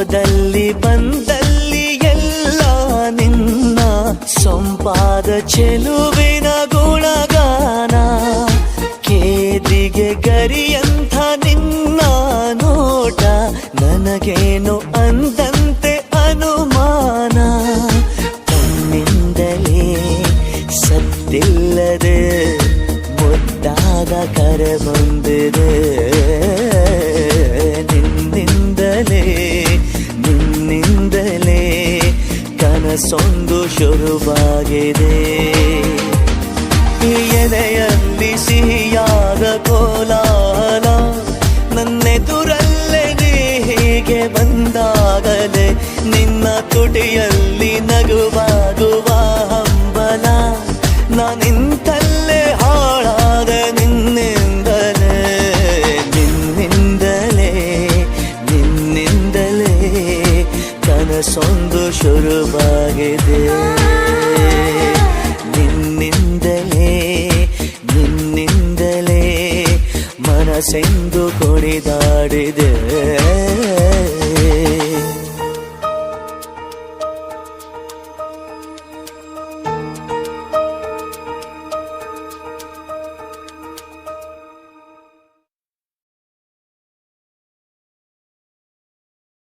ಹೋದಲ್ಲಿ ಬಂದಲ್ಲಿ ಎಲ್ಲ ನಿನ್ನ ಸೊಂಪಾದ ಚೆಲುವಿನ ಗುಣಗಾನ. ಕೇದಿಗೆ ಗರಿಯಂಥ ನಿನ್ನ ನೋಟ ನನಗೇನು ಅಂದಂತೆ ಅನುಮಾನ. ತನ್ನಿಂದಲೇ ಸತ್ತಿಲ್ಲದೆ ಮುದ್ದಾದ ಕರೆ ಬಂದಿದೆ. ನಿನ್ನಿಂದಲೇ ಕನಸೊಂದು ಶುರುವಾಗಿದೆ. ಎದೆಯಲ್ಲಿ ಸಿಹಿಯಾದ ಕೋಲಾಹಲ ನನ್ನೆದುರಲ್ಲೇ ನೀ ಹೀಗೆ ಬಂದಾಗಲೇ ನಿನ್ನ ತುಟಿಯಲ್ಲಿ ನಗುವಾಗುವ ಹಂಬಲ. ನಾನಿಂತಲ್ಲೇ ಹಾಳಾದ ನಿನ್ನಿಂದಲೇ ಕನಸೊಂದು ಶುರುವಾಗಿದೆ. ನಿನ್ನಿಂದಲೇ ಮನಸ್ಸೆಂದು ಕುಣಿದಾಡಿದೆ.